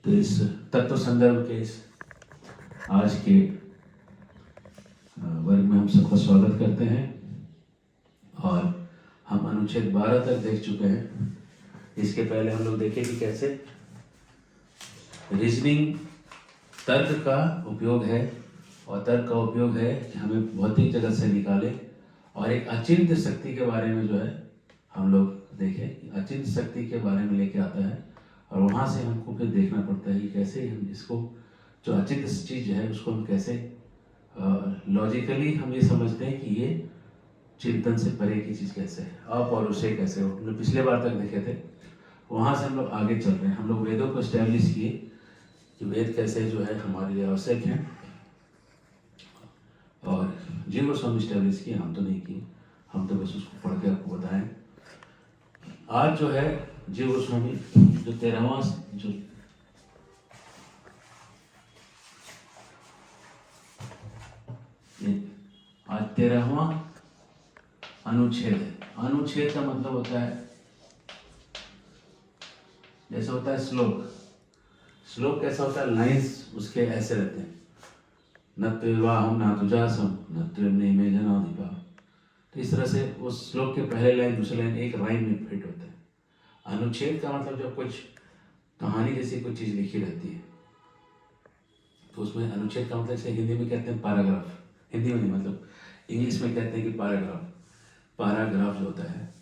तो इस तत्व संदर्भ के इस आज के वर्ग में हम सबका स्वागत करते हैं और हम अनुच्छेद 12 तक देख चुके हैं। इसके पहले हम लोग देखे कि कैसे रीजनिंग तर्क का उपयोग है और तर्क का उपयोग है कि हमें भौतिक जगत से निकाले और एक अचिंत्य शक्ति के बारे में जो है हम लोग देखें। अचिंत्य शक्ति के बारे में लेके आता है और वहाँ से हमको फिर देखना पड़ता है कि कैसे हम इसको जो अचिंत्य चीज़ है उसको हम कैसे लॉजिकली हम ये समझते हैं कि ये चिंतन से परे की चीज़ कैसे है, अपौरुषेय कैसे हो। जो पिछले बार तक देखे थे वहाँ से हम लोग आगे चल रहे हैं। हम लोग वेदों को इस्टेब्लिश किए कि वेद कैसे जो है हमारे लिए आवश्यक हैं और जीव गोस्वामी इस्टेब्लिश किए, हम तो नहीं किए, हम तो बस उसको पढ़ के आपको बताएं। आज जो है जीव गोस्वामी जो 13वां जो आज 13वां अनुच्छेद है। अनुच्छेद का मतलब होता है जैसे होता है श्लोक। श्लोक कैसा होता है, लाइंस उसके ऐसे रहते हैं, न विवाहम न तुजासम न त्रिमने में जनाधिपा। तो इस तरह से उस श्लोक के पहले लाइन दूसरे लाइन एक राइम में फिट होते हैं। अनुच्छेद का मतलब जब कुछ कहानी जैसी कोई चीज़ लिखी रहती है तो उसमें अनुच्छेद का मतलब जैसे हिंदी में कहते हैं पैराग्राफ, हिंदी में नहीं मतलब इंग्लिश में कहते हैं कि पैराग्राफ। पैराग्राफ जो होता है,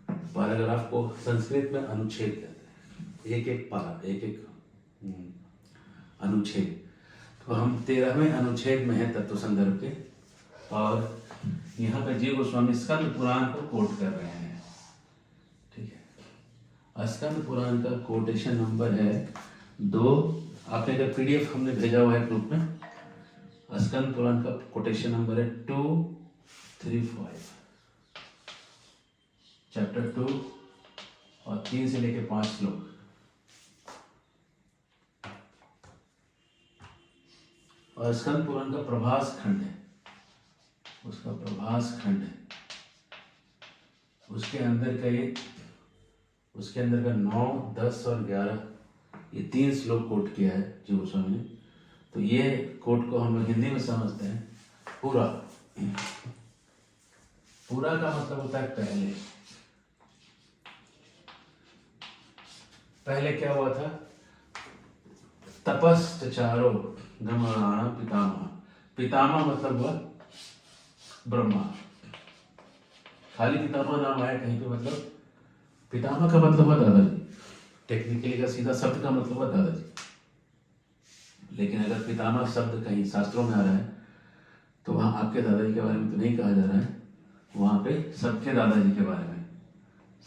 पैराग्राफ को संस्कृत में अनुच्छेद कहते हैं। एक एक पारा, एक एक अनुच्छेद। तो हम 13वें अनुच्छेद में है तत्व संदर्भ के और यहाँ पे जीव गोस्वामी स्कंद पुराण को कोट कर रहे हैं। ठीक है, स्कंद पुराण का कोटेशन नंबर है 2। आपने अगर PDF हमने भेजा हुआ है ग्रुप में, स्कंद पुराण का कोटेशन नंबर है 235, चैप्टर 2 और 3 से लेके 5 श्लोक। और स्कंद पुराण का प्रभास खंड है, उसका प्रभास खंड है, उसके अंदर का ये, उसके अंदर का 9, 10 और 11 ये 3 श्लोक कोट किया है जीव गोस्वामी ने। तो ये कोट को हम लोग हिंदी में समझते हैं पूरा। पूरा का मतलब होता है पहले। पहले क्या हुआ था, तपश्चचारो गमनाना पितामह। पितामह मतलब हुआ ब्रह्मा। खाली पितामह नाम आया कहीं पे, मतलब पितामह का मतलब हुआ दादाजी। टेक्निकली का सीधा शब्द का मतलब हुआ दादाजी। लेकिन अगर पितामह शब्द कहीं शास्त्रों में आ रहा है तो वहाँ आपके दादाजी के बारे में तो नहीं कहा जा रहा है, वहाँ पे सबके दादाजी के बारे में।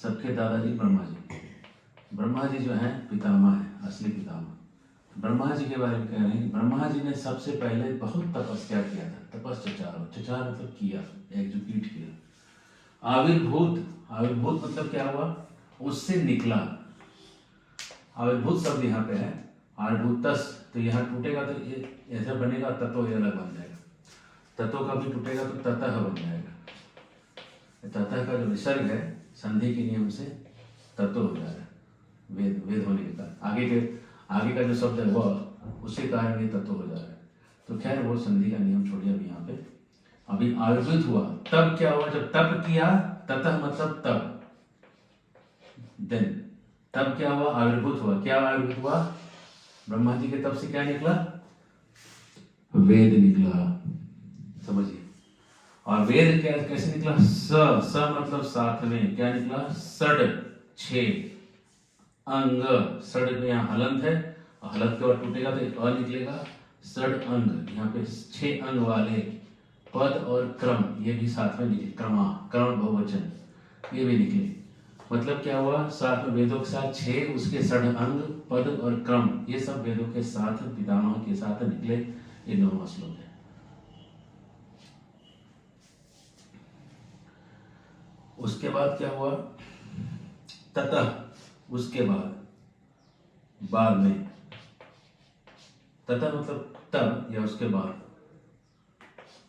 सबके दादाजी ब्रह्मा जी। ब्रह्मा जी जो हैं पितामह है, असली पितामह। ब्रह्मा जी के बारे में कह रहे हैं कि ब्रह्मा जी ने सबसे पहले बहुत तपस्या किया था। तपस्चारो, चचार मतलब किया, एग्जीक्यूट किया। आविर्भूत, आविर्भूत मतलब क्या हुआ, उससे निकला। आविर्भूत शब्द यहाँ पे है, आविर्भूतस, तो यहाँ टूटेगा तो ये ऐसा बनेगा, तत्व ये अलग बन जाएगा। तत्व का भी टूटेगा तो ततः बन जाएगा। ततः का जो विसर्ग है संधि के नियम से तत्व हो जाएगा, वेद, वेद होने के कारण। आगे का जो शब्द है वह, उसके कारण ये तत्व हो जा रहा है। तो खैर वो संधि का नियम छोड़िए अभी यहाँ पे। अभी आविर्भूत हुआ, तब क्या हुआ, जब तप किया, ततः मतलब तब, देन तब क्या हुआ, आविर्भूत हुआ। क्या आविर्भूत हुआ, ब्रह्मा जी के तप से क्या निकला, वेद निकला। समझिए। और वेद क्या कैसे निकला, स मतलब साथ में, क्या निकला, षड 6 अंग। षड में यहाँ हलंत है और हलंत के बाद टूटेगा तो एक और निकलेगा, षड अंग। यहाँ पे 6 अंग वाले पद और क्रम, ये भी साथ में निकले, क्रमा, क्रम बहुवचन, ये भी निकले। मतलब क्या हुआ, साथ में वेदों के साथ 6 उसके षड अंग, पद और क्रम, ये सब वेदों के साथ पितामह के साथ निकले। ये 9वां श्लोक है। उसके बाद क्या हुआ, ततः, उसके बाद, बाद में। ततः मतलब तब या उसके बाद,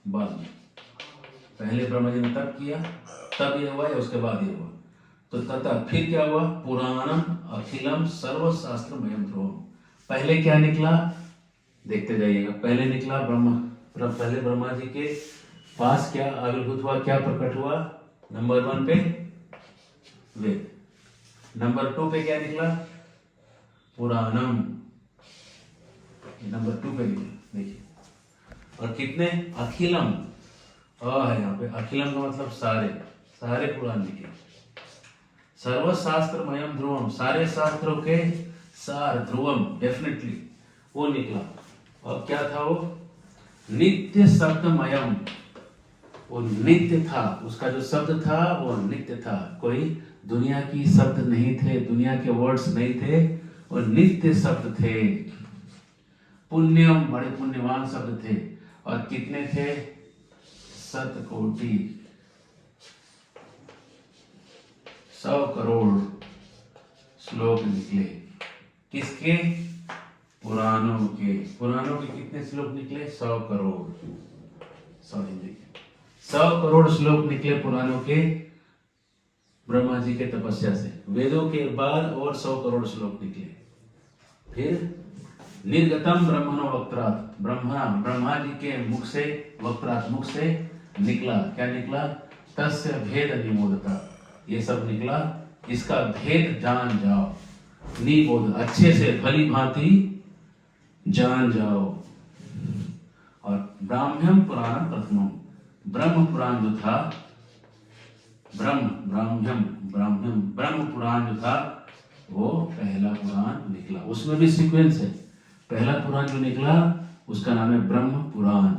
बाद में। पहले ब्रह्मा जी ने तप किया, तब ये हुआ या उसके बाद ये हुआ। तो तथा फिर क्या हुआ, पुराणम अखिलम सर्वशास्त्रमयम ध्रुवम। पहले क्या निकला, देखते जाइएगा। पहले निकला पहले ब्रह्मा जी के पास क्या आविर्भूत हुआ, क्या प्रकट हुआ? नंबर 1 पे वेद, नंबर 2 पे क्या निकला? पुराणम, नंबर 2 पे निकला। देखिए, और कितने? अखिलम, है यहाँ पे। अखिलम का मतलब सारे, सारे पुराण निकले। सर्वशास्त्रमयम ध्रुवम, सारे शास्त्रों के सार, ध्रुवम डेफिनेटली वो निकला। और क्या था वो? नित्य शब्दमयम, वो नित्य था, उसका जो शब्द था वो नित्य था। कोई दुनिया की शब्द नहीं थे, दुनिया के वर्ड्स नहीं थे, वो नित्य शब्द थे। पुण्यम, बड़े पुण्यवान शब्द थे। और कितने थे? 7 कोटि, 100 करोड़ श्लोक निकले। किसके? पुराणों के। पुराणों के कितने श्लोक निकले? 100 करोड़। सॉरी, देखिए 100 करोड़ श्लोक निकले पुराणों के, ब्रह्मा जी के तपस्या से। वेदों के बाद और 100 करोड़ श्लोक निकले। फिर निर्गतम ब्रह्मणो वक्त्रात्, ब्रह्मा जी के मुख से, वक्त्रात् मुख से निकला। क्या निकला? तस्य भेद निमोदता, ये सब निकला, इसका भेद जान जाओ। निबोध, अच्छे से भली भांति जान जाओ। और ब्राह्म्यम पुराणम प्रथमम, ब्रह्म पुराण जो था, ब्रह्म पुराण जो था वो पहला पुराण निकला। उसमें भी सीक्वेंस है। पहला पुराण जो निकला उसका नाम है ब्रह्म पुराण।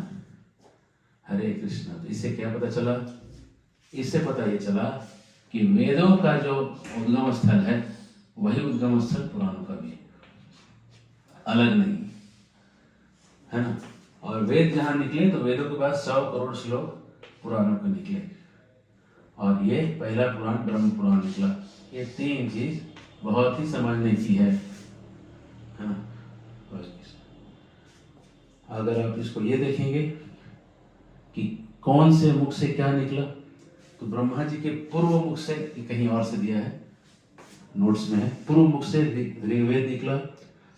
हरे कृष्णा। तो इससे क्या पता चला? इससे पता ये चला कि वेदों का जो उद्गम स्थल है वही उद्गम स्थल पुराणों का भी है, अलग नहीं है ना। और वेद जहां निकले तो वेदों के बाद 100 करोड़ श्लोक पुराणों के निकले। और ये पहला पुराण ब्रह्म पुराण निकला। ये 3 चीज बहुत ही समझने की है ना। अगर आप इसको ये देखेंगे कि कौन से मुख से क्या निकला, तो ब्रह्मा जी के पूर्व मुख से, कहीं और से दिया है, नोट्स में है। पूर्व मुख से ऋग्वेद निकला,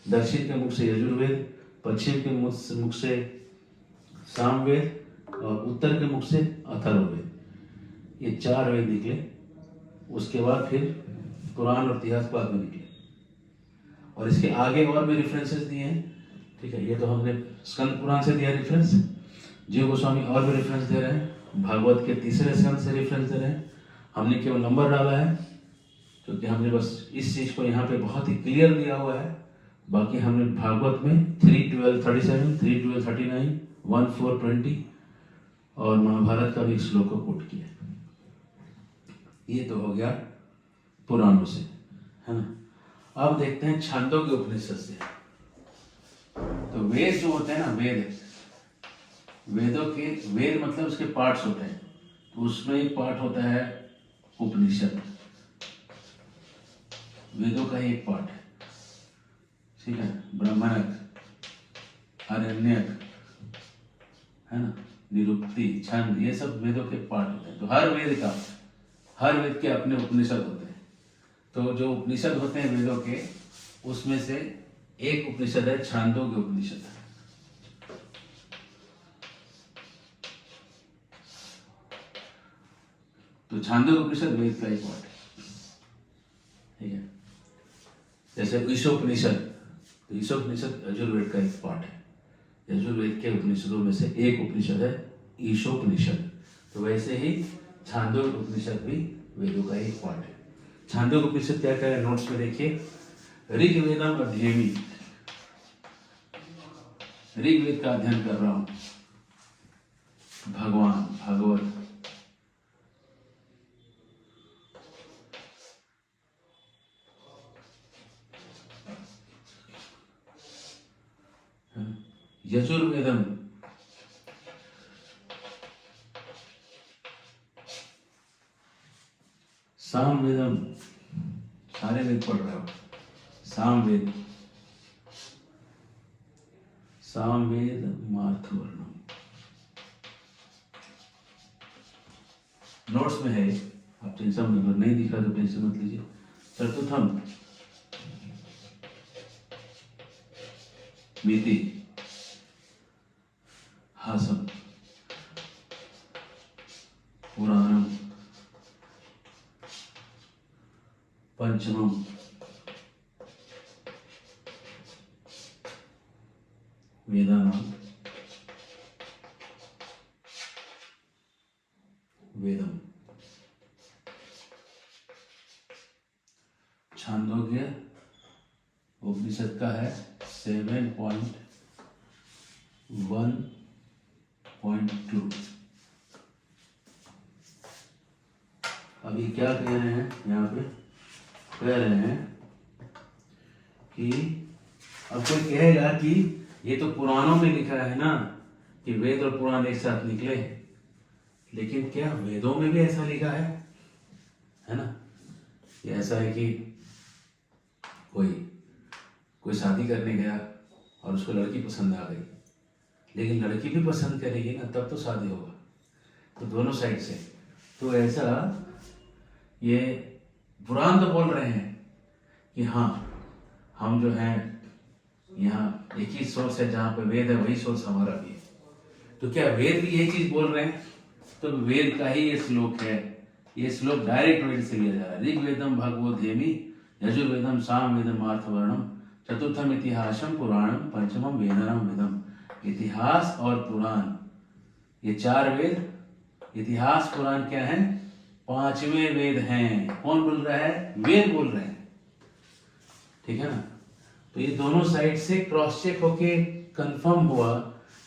दक्षिण के मुख से यजुर्वेद, पश्चिम के मुख से सामवेद और उत्तर के मुख से अथर्ववेद। ये 4 वेद निकले। उसके बाद फिर पुराण और इतिहास बाद में निकले। और इसके आगे और भी रेफरेंसेस दिए हैं, ठीक है। ये तो हमने स्कंद पुराण से दिया रेफरेंस, जीव गोस्वामी और भी रेफरेंस दे रहे हैं, भागवत के 3रे स्कंद से रेफरेंस दे रहे हैं। हमने केवल नंबर डाला है क्योंकि हमने बस इस चीज को यहाँ पे बहुत ही क्लियर दिया हुआ है। बाकी हमने भागवत में 3:12:37, 3:12:39, 1:4:20 और महाभारत का भी एक श्लोक को कोट किया। ये तो हो गया पुराणों से, है ना। अब देखते हैं छंदोग्य उपनिषद से। तो वेद जो होते हैं ना, वेदों के, वेद मतलब उसके पार्ट्स होते हैं। तो उसमें एक पार्ट होता है उपनिषद, वेदों का एक पार्ट है, ठीक है। ब्राह्मणक, आरण्यक, है ना, निरुक्ति, छंद, ये सब वेदों के पार्ट होते हैं। तो हर वेद के अपने उपनिषद होते हैं। तो जो उपनिषद होते हैं वेदों के, उसमें से एक उपनिषद है छांदोग्य उपनिषद। तो छांदोग्य उपनिषद वेद का एक पार्ट है, ठीक है। जैसे ईशोपनिषद, तो ईशोपनिषद यजुर्वेद का एक पार्ट है। यजुर्वेद के उपनिषदों में से एक उपनिषद है ईशोपनिषद। तो वैसे ही छांदोग्य उपनिषद भी वेदों का एक पार्ट है। छांदोग्य उपनिषद क्या कह रहे हैं नोट्स में देखिए। ऋग्वेदम अध्ययमी, ऋग्वेद का अध्ययन कर रहा हूं, भगवान भागवत। यजुर्वेदम, सामवेदम, सारे वेद पढ़ रहे हो। सामवेद, सामवेद मार्थवर्णम, नोट्स में है, आप टेंशन अगर नहीं दिख रहा तो टेंशन मत लीजिए। चतुर्थम, मिति हासम पुराणम पंचमम वेदानां वेदम। छांदोग्य उपनिषद का है 7.1.2। अभी क्या कह रहे हैं यहाँ पे? कह रहे हैं कि अब कोई कहेगा कि ये तो पुराणों में लिखा है ना कि वेद और पुराण एक साथ निकले, लेकिन क्या वेदों में भी ऐसा लिखा है ना? ये ऐसा है कि कोई शादी करने गया और उसको लड़की पसंद आ गई, लेकिन लड़की भी पसंद करेगी ना, तब तो शादी होगा। तो दोनों साइड से तो ऐसा ये पुराण तो बोल रहे हैं कि हाँ हम जो हैं यहाँ एक ही सोर्स है, जहाँ पे वेद है वही सोर्स हमारा भी है। तो क्या वेद भी यही चीज बोल रहे हैं? तो वेद का ही ये श्लोक है। ये श्लोक डायरेक्ट वेद से लिया जा रहा है। ऋग्वेदम भगवोधेमी, यजुर्वेदम सामवेदम अर्थवर्णम, चतुर्थम इतिहासम पुराणम, पंचमम वेदानाम वेदम। इतिहास और पुराण ये 4 वेद। इतिहास पुराण क्या है? 5वें वेद हैं। कौन बोल रहा है? वेद बोल रहे हैं, ठीक है ना? तो ये दोनों साइड से क्रॉस चेक होके कंफर्म हुआ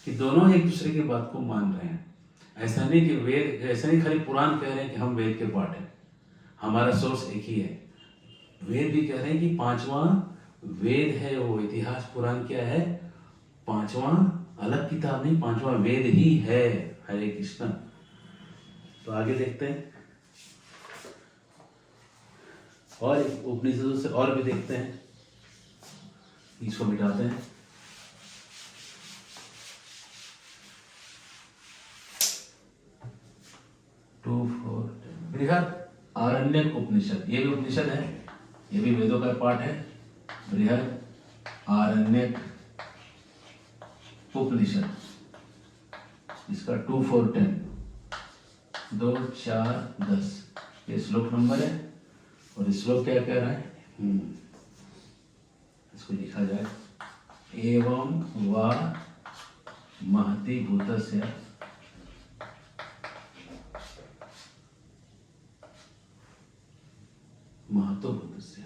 कि दोनों एक दूसरे की बात को मान रहे हैं। ऐसा नहीं कि वेद, ऐसा नहीं खाली पुराण कह रहे हैं कि हम वेद के पार्ट हैं, हमारा सोर्स एक ही है। वेद भी कह रहे हैं कि 5वां वेद है वो। इतिहास पुराण क्या है? 5वां अलग किताब नहीं, 5वां वेद ही है। हरे कृष्ण। तो आगे देखते हैं और उपनिषदों से और भी देखते हैं। इसको मिटाते हैं। बृहद आरण्यक उपनिषद, ये भी उपनिषद है, ये भी वेदों का पार्ट है। बृहद आरण्यक उपनिषद, इसका 2, 4, 10, 2, 4, 10 ये श्लोक नंबर है। और इस श्लोक क्या कह रहा है? इसको लिखा जाए, एवं वा महति भूतस्य महतो भूतस्य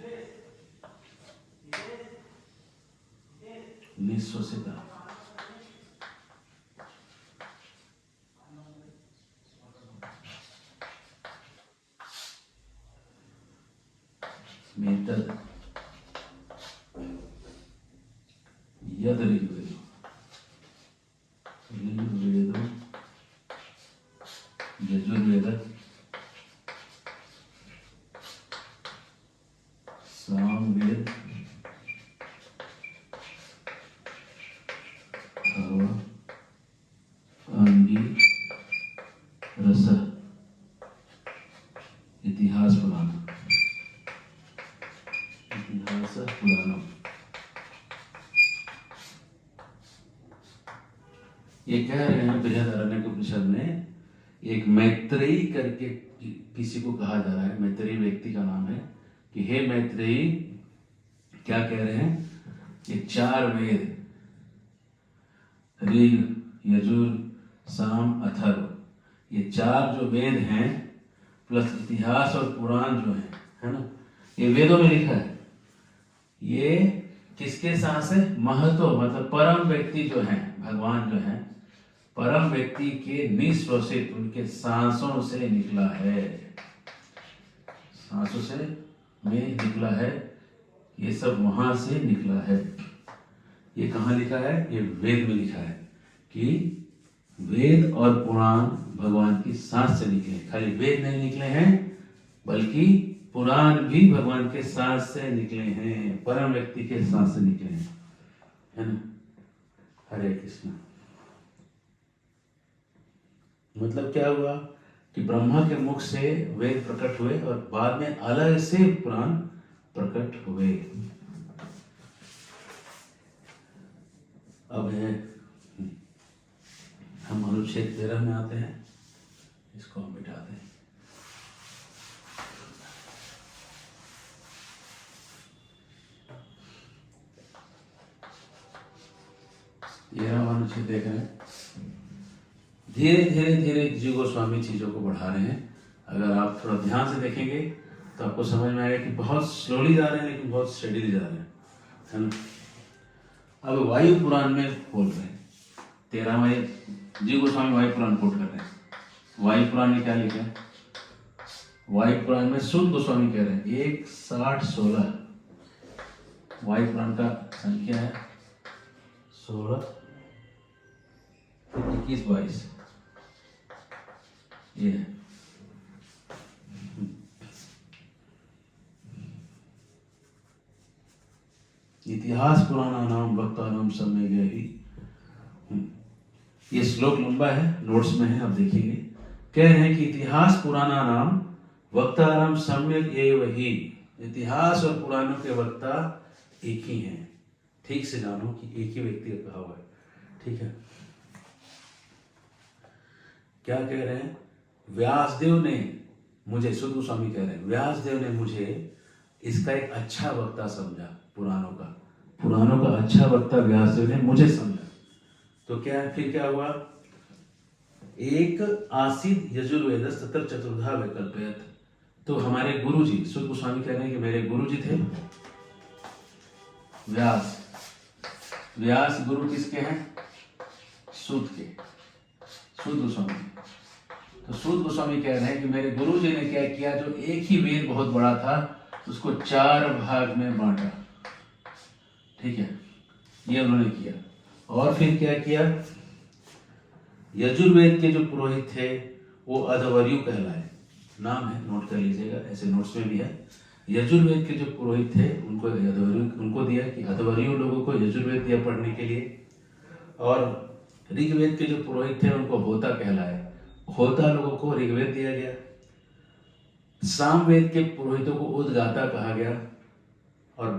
निःश्वसिता मेतद यद ऋग्वेदो यजुर्वेद सामवेद अंगी रस इतिहास पुराण, इतिहास पुराणम। ये कह रहे हैं बृहद आरण्यक उपनिषद में एक मैत्रेयी करके किसी को कहा जा रहा है। मैत्रेयी व्यक्ति का नाम है कि हे मैत्रेयी, क्या कह रहे हैं? ये 4 वेद ऋग, यजुर, साम, अथर्व, ये 4 जो वेद हैं प्लस इतिहास और पुराण जो है ना, ये वेदों में लिखा है। ये किसके साथ से? महतो मतलब परम व्यक्ति जो है, भगवान जो है, परम व्यक्ति के निःश्वसित उनके सांसों से निकला है। सांसों से में निकला है, ये सब वहां से निकला है। ये कहाँ लिखा है? ये वेद में लिखा है कि वेद और पुराण भगवान की सांस से निकले। खाली वेद नहीं निकले हैं, बल्कि पुराण भी भगवान के सांस से निकले हैं, परम व्यक्ति के सांस से निकले हैं, है ना? हरे कृष्ण। मतलब क्या हुआ कि ब्रह्मा के मुख से वेद प्रकट हुए और बाद में अलग से पुराण प्रकट हुए। अब है हम अनुच्छेद 13 में आते हैं, इसको हम मिटा दें। ये हम अनुच्छेद देख रहे हैं। धीरे धीरे धीरे जी गोस्वामी चीजों को बढ़ा रहे हैं। अगर आप थोड़ा ध्यान से देखेंगे तो आपको समझ में आएगा कि बहुत स्लोली जा रहे हैं लेकिन बहुत स्टेडीली जा रहे हैं, है ना। अब वायु पुराण में बोल रहे हैं 13वें जी गोस्वामी वायु पुराण कोट कर रहे हैं। वायु पुराण में क्या लिखा है? वायु पुराण में सूत गोस्वामी कह रहे हैं 1:60:16 वायु पुराण का संख्या है 16 21-22 ये है। इतिहास पुराना नाम वक्ता नाम सब में गए ही। ये श्लोक लंबा है, नोट्स में है, आप देखेंगे। कह रहे हैं कि इतिहास पुराना नाम वक्ताराम सम्यक एव ही। इतिहास और पुराणों के वक्ता एक ही हैं। ठीक से जानो कि एक ही व्यक्ति का कहा हुआ है, ठीक है। क्या कह रहे हैं? व्यासदेव ने मुझे, सुध गोस्वामी कह रहे हैं, व्यासदेव ने मुझे इसका एक अच्छा वक्ता समझा। पुराणों का अच्छा वक्ता व्यासदेव ने मुझे समझा। तो क्या फिर क्या हुआ? एक आसीत यजुर्वेद तत्र चतुर्धा वैकल्पयत। तो हमारे गुरुजी, सुध गोस्वामी कह रहे हैं कि मेरे गुरुजी थे व्यास। व्यास गुरु किसके हैं? सूत के, सूत गोस्वामी। तो सूत गोस्वामी कह रहे हैं कि मेरे गुरुजी ने क्या किया, जो एक ही वेद बहुत बड़ा था उसको 4 भाग में बांटा, ठीक है, ये उन्होंने किया। और फिर क्या किया? यजुर्वेद के जो पुरोहित थे वो अध्वर्यु कहलाए। नाम है, नोट कर लीजिएगा, ऐसे नोट्स में भी है। यजुर्वेद के जो पुरोहित थे उनको उनको दिया कि अध्वर्यु लोगों को यजुर्वेद दिया पढ़ने के लिए। और ऋग्वेद के जो पुरोहित थे उनको होता कहलाए। होता लोगों को ऋग्वेद दिया गया। सामवेद के पुरोहितों को उद्गाता कहा गया और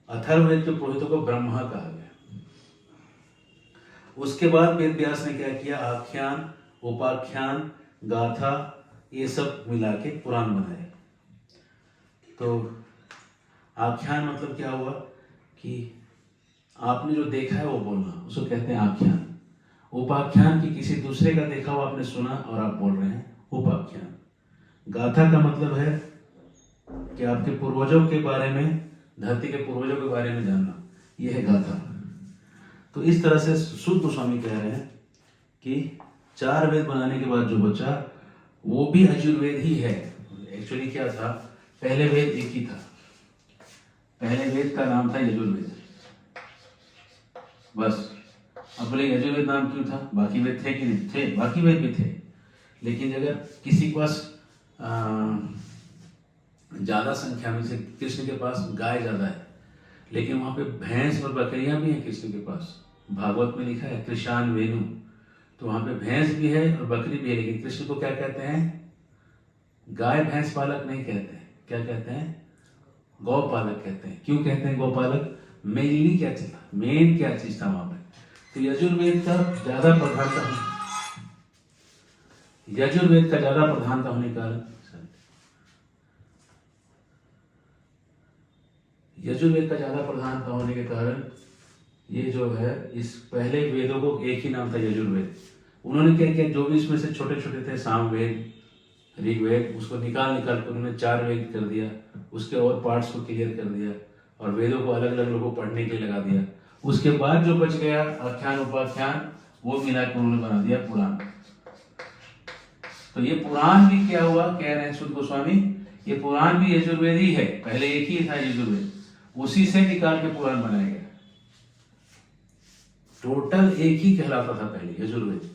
अथर्ववेद के पुरोहितों को ब्रह्मा कहा गया। उसके बाद वेद व्यास ने क्या किया? आख्यान, उपाख्यान, गाथा, ये सब मिला के पुराण बनाए। तो आख्यान मतलब क्या हुआ कि आपने जो देखा है वो बोलना, उसको कहते हैं आख्यान। उपाख्यान की किसी दूसरे का देखा हुआ आपने सुना और आप बोल रहे हैं, उपाख्यान। गाथा का मतलब है कि आपके पूर्वजों के बारे में, धरती के पूर्वजों के बारे में जानना, यह है गाथा। तो इस तरह से सूत गोस्वामी कह रहे हैं कि 4 वेद बनाने के बाद जो बचा वो भी यजुर्वेद ही है। एक्चुअली क्या था? पहले वेद एक ही था। पहले वेद का नाम था यजुर्वेद, बस। अब बोले यजुर्वेद नाम क्यों था? बाकी वेद थे कि नहीं थे? बाकी वेद भी थे, लेकिन अगर किसी के पास ज्यादा संख्या में से, कृष्ण के पास गाय ज्यादा है लेकिन वहां पे भैंस और बकरियां भी हैं कृष्ण के पास। भागवत में लिखा है कृषान वेणु, तो वहां पे भैंस भी है और बकरी भी है। लेकिन कृष्ण को क्या कहते हैं? गाय भैंस पालक नहीं कहते हैं, क्या कहते हैं? गौपालक कहते हैं। क्यों कहते हैं गौपालक? मेनली क्या चीज था? मेन क्या चीज था वहां पे? तो यजुर्वेद का ज्यादा प्रधानता होने का यजुर्वेद का ज्यादा प्रधानता होने के कारण ये जो है, इस पहले वेदों को एक ही नाम था यजुर्वेद। उन्होंने क्या किया? जो भी इसमें से छोटे छोटे थे, सामवेद, ऋग्वेद, उसको निकाल कर उन्होंने 4 वेद कर दिया। उसके और पार्ट्स को क्लियर कर दिया और वेदों को अलग अलग लोगों को पढ़ने के लिए लगा दिया। उसके बाद जो बच गया आख्यान उपाख्यान, वो मिला के उन्होंने बना दिया पुराण। तो ये पुराण भी क्या हुआ? कह रहे हैं सुध गोस्वामी, ये पुराण भी यजुर्वेद ही है। पहले एक ही था यजुर्वेद, उसी से निकाल के पुराण बनाया गया। टोटल एक ही कहलाता था पहले यजुर्वेद।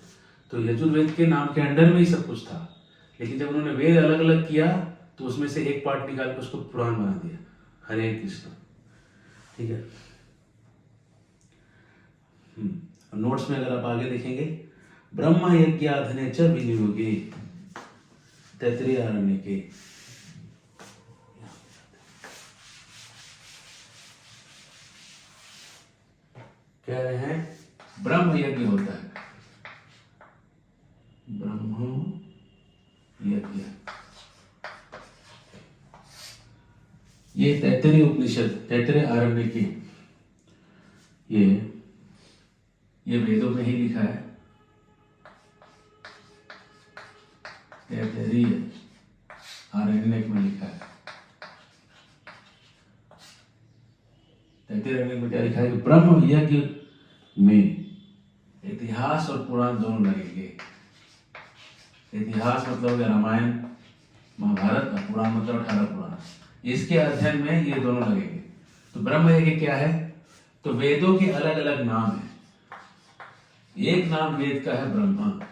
तो यजुर्वेद के नाम के अंडर में ही सब कुछ था, लेकिन जब उन्होंने वेद अलग अलग किया तो उसमें से एक पार्ट निकाल के उसको पुराण बना दिया। हरे कृष्ण, ठीक है। नोट्स में अगर आप आगे देखेंगे, ब्रह्म यज्ञाधने च विनियोगे तैत्तिरीय के, कह रहे हैं ब्रह्म यज्ञ होता है, ब्रह्म यज्ञ। ये तैत्तिरीय उपनिषद, तैत्तिरीय आरण्य की ये वेदों में ही लिखा है। तैत्तिरीय आरण्य में लिखा है। तैत्तिरीय आरण्य में क्या लिखा है कि ब्रह्म यज्ञ में इतिहास और पुराण दोनों लगेंगे। इतिहास मतलब हो गया रामायण महाभारत, और पुराण मतलब 18 पुराण। इसके अध्ययन में ये दोनों लगेंगे। तो ब्रह्म यज्ञ क्या है? तो वेदों के अलग अलग नाम है। एक नाम वेद का है ब्रह्मा,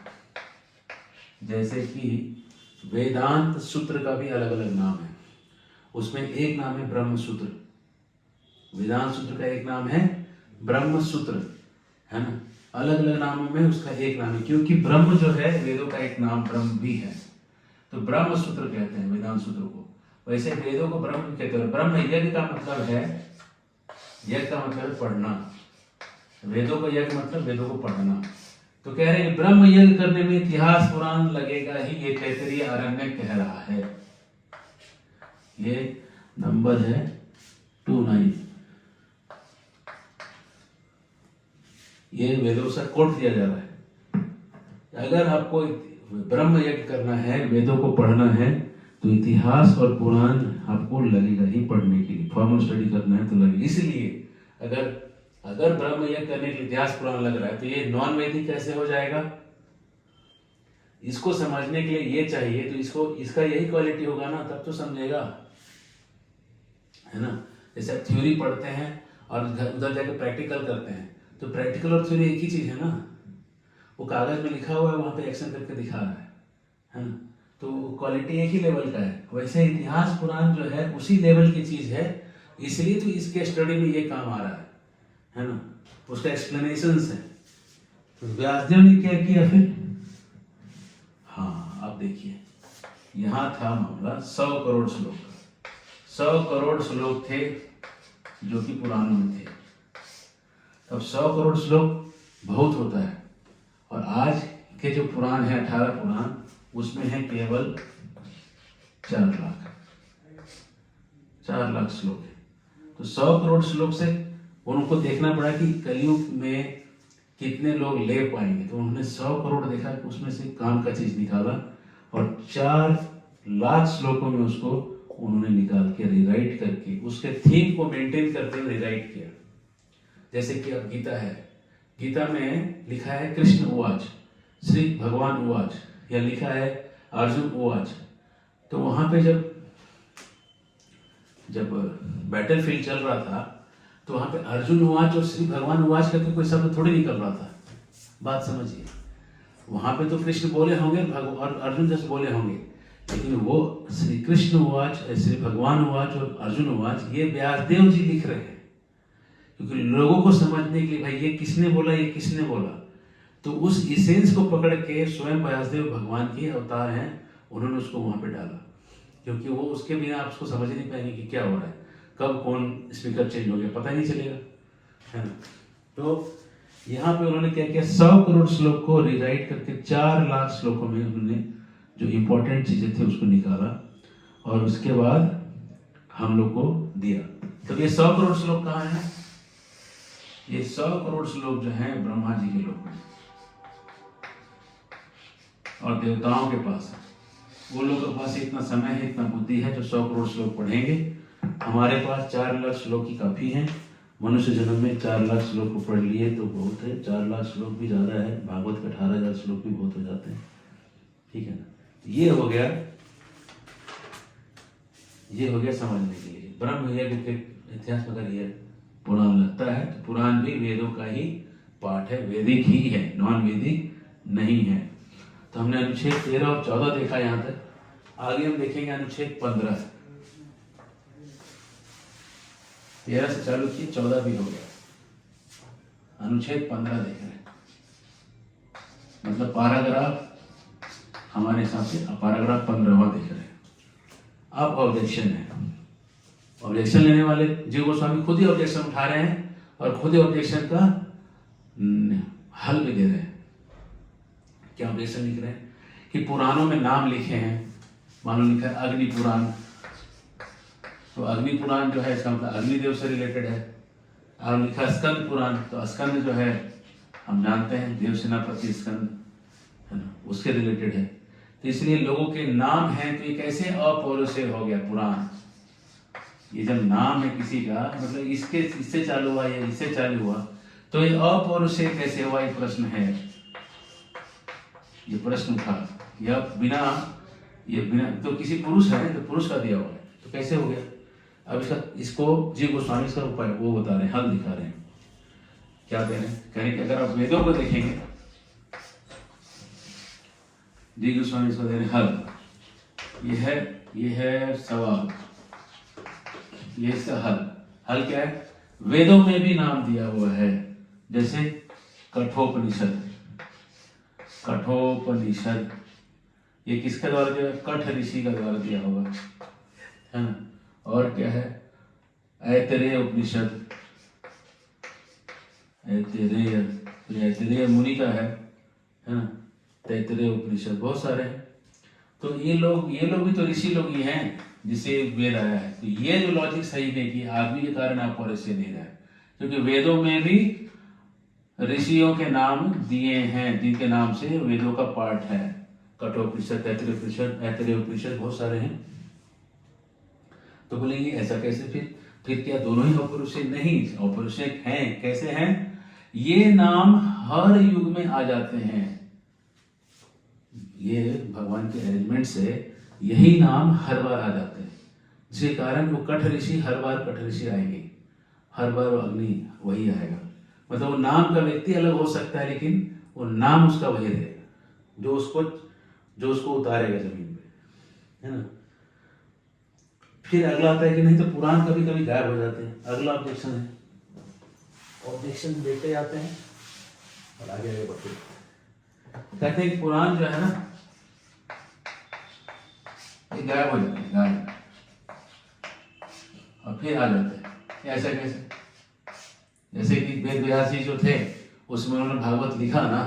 जैसे कि वेदांत सूत्र का भी अलग अलग नाम है। उसमें एक नाम है ब्रह्म सूत्र। वेदांत सूत्र का एक नाम है ब्रह्म सूत्र, है ना। अलग अलग नामों में उसका एक नाम है, क्योंकि ब्रह्म जो है वेदों का एक नाम ब्रह्म भी है, तो ब्रह्म सूत्र कहते हैं वेदांत सूत्र को। वैसे वेदों को ब्रह्म कहते हैं। ब्रह्म यज्ञ का मतलब है, यज्ञ का मतलब है पढ़ना। वेदों का यज्ञ मतलब वेदों को पढ़ना। तो कह रहे हैं ब्रह्म यज्ञ करने में इतिहास पुराण लगेगा ही, ये तैत्तिरीय आरण्य कह रहा है। ये नंबर है 29। ये वेदों से कोट दिया जा रहा है। अगर आपको ब्रह्म यज्ञ करना है, वेदों को पढ़ना है, तो इतिहास और पुराण आपको लगेगा ही पढ़ने के लिए। फॉर्मल स्टडी करना है तो लगेगा। इसलिए अगर ब्रह्म यज्ञ करने के लिए इतिहास पुराण लग रहा है, तो ये नॉन वैदिक कैसे हो जाएगा? इसको समझने के लिए ये चाहिए, तो इसका यही क्वालिटी होगा ना, तब तो समझेगा, है ना। जैसे आप थ्योरी पढ़ते हैं और उधर जाकर प्रैक्टिकल करते हैं, तो प्रैक्टिकल और थ्योरी एक ही चीज है ना। वो कागज में लिखा हुआ है, वहां पे एक्शन करके दिखा रहा है ना। तो क्वालिटी एक ही लेवल का है। वैसे इतिहास पुराण जो है उसी लेवल की चीज है, इसलिए तो इसके स्टडी में ये काम आ रहा है ना। उसका एक्सप्लेनेशन है। तो व्यासदेव ने क्या किया फिर? हाँ, आप देखिए, यहाँ था मामला 100 करोड़ श्लोक का। 100 करोड़ श्लोक थे जो कि पुराणों में थे। अब 100 करोड़ श्लोक बहुत होता है, और आज के जो पुराण है 18 पुराण, उसमें है केवल 4 लाख श्लोक है। तो 100 करोड़ श्लोक से उनको देखना पड़ा कि कलयुग में कितने लोग ले पाएंगे। तो उन्होंने 100 करोड़ देखा कि उसमें से काम का चीज निकाला, और 4 लाख श्लोकों में उसको उन्होंने निकाल के रिराइट करके उसके थीम को मेंटेन करते हुए रिराइट किया। जैसे कि अब गीता है, गीता में लिखा है कृष्ण उवाच, श्री भगवान उवाच, या लिखा है अर्जुन उवाच। तो वहां पे जब बैटलफील्ड चल रहा था, तो वहां पे अर्जुन उवाच और श्री भगवान उवाच करके कोई शब्द थोड़ी निकल रहा था। बात समझिए, वहां पे तो कृष्ण बोले होंगे और अर्जुन जैसे बोले होंगे, लेकिन वो श्री कृष्ण उवाच, श्री भगवान उवाच और अर्जुन उवाच ये व्यासदेव जी लिख रहे हैं, क्योंकि लोगों को समझने के लिए भाई ये किसने बोला, ये किसने बोला। तो उस इसेंस को पकड़ के स्वयं व्यासदेव भगवान के अवतार हैं, उन्होंने उसको वहां पे डाला, क्योंकि वो उसके बिना आप उसको समझ नहीं पाएंगे कि क्या हो रहा है, कब कौन स्पीकर चेंज हो गया पता ही नहीं चलेगा, है ना। तो यहाँ पे उन्होंने क्या किया, 100 करोड़ श्लोक को रिराइट करके 4 लाख श्लोकों में उन्होंने जो इंपॉर्टेंट चीजें थी उसको निकाला, और उसके बाद हम लोग को दिया। तो ये 100 करोड़ श्लोक कहाँ है? ये 100 करोड़ श्लोक जो हैं ब्रह्मा जी के लोक में और देवताओं के पास है। वो लोगों के पास इतना समय है, इतना बुद्धि है जो 100 करोड़ श्लोक पढ़ेंगे। हमारे पास 4 लाख श्लोक ही काफी है। मनुष्य जन्म में 4 लाख श्लोक को पढ़ लिए तो बहुत है, 4 लाख श्लोक भी ज्यादा है, भागवत के 18,000 श्लोक भी बहुत हो जाते हैं, ठीक है ना। ये हो गया समझने के लिए। ब्रह्म यज्ञ के इतिहास में अगर ये पुराण लगता है तो पुराण भी वेदों का ही पाठ है, वैदिक ही है, नॉन वैदिक नहीं है। तो हमने अनुच्छेद 13 और 14 देखा यहाँ तक। आगे हम देखेंगे अनुच्छेद 15 से। 13 से चालू किए, 14 भी हो गया, अनुच्छेद 15 देख रहे हैं, मतलब पैराग्राफ हमारे हिसाब से पैराग्राफ 15वां देख रहे हैं। अब ऑब्जेक्शन है। ऑब्जेक्शन लेने वाले जीव गोस्वामी खुद ही ऑब्जेक्शन उठा रहे हैं और खुद ही ऑब्जेक्शन का हल भी दे रहे हैं। क्या ऑब्जेक्शन लिख रहे हैं कि पुराणों में नाम लिखे हैं, मान लो लिखा है अग्नि पुराण, तो अग्नि पुराण जो है इसका मतलब अग्निदेव से रिलेटेड है। और लिखा है स्कंद पुराण, तो स्कंद जो है हम जानते हैं देव सेनापति स्कंद है ना, उसके रिलेटेड है। तो इसलिए लोगों के नाम हैं, तो ये कैसे अपौरुषेय हो गया पुराण? ये जब नाम है किसी का, मतलब इससे चालू हुआ या इससे चालू हुआ, तो ये अपौरुषेय कैसे हुआ? ये प्रश्न है, ये प्रश्न था। या बिना तो किसी पुरुष है तो पुरुष का दिया हुआ है, तो कैसे हो गया? अब इसको जी गोस्वामी इसका उपाय वो बता रहे हैं, हल दिखा रहे हैं। क्या कह रहे हैं? कह रहे हैं कि अगर आप वेदों को देखेंगे, जी गोस्वामी इसको दे रहे हैं हल। ये है सवाल, ये इसका हल क्या है? वेदों में भी नाम दिया हुआ है, जैसे कठोपनिषद। ये किसके द्वारा दिया? कठ ऋषि का द्वारा दिया हुआ है ना। और क्या है? ऐतरेय उपनिषद, ऐतरेय मुनि का है ना। तैतरेय उपनिषद, बहुत सारे हैं। तो ये लोग भी तो ऋषि लोग ही हैं जिसे वेद आया है। तो ये जो लॉजिक सही है कि आदमी के कारण आप पौरुषेय नहीं रहा है, क्योंकि वेदों में भी ऋषियों के नाम दिए हैं, जिनके नाम से वेदों का पाठ है। कठोपनिषद, ऐतरेय उपनिषद, बहुत सारे हैं। तो बोलेंगे ऐसा कैसे? फिर क्या दोनों ही अपौरुषेय? नहीं, अपौरुषेय हैं। कैसे हैं? ये नाम हर युग में आ जाते हैं। ये भगवान के अरेंजमेंट से यही नाम हर बार आ जाते हैं, जिसके कारण वो कठ ऋषि हर बार कठ ऋषि आएंगे, हर बार वो अग्नि वही आएगा। मतलब वो नाम का व्यक्ति अलग हो सकता है, लेकिन वो नाम उसका वही रहेगा, जो उसको उतारेगा जमीन पे, है ना। फिर अगला आता है कि नहीं तो पुराण कभी कभी गायब हो जाते हैं। अगला ऑब्जेक्शन है, ऑब्जेक्शन देखते जाते हैं और आगे बढ़ते हैं। कहते हैं कि पुराण जो है ना, ये गायब हो जाते हैं, गायब, और फिर आ जाते हैं। ऐसा कैसे? जैसे कि वेद व्यास जी जो थे, उसमें उन्होंने भागवत लिखा ना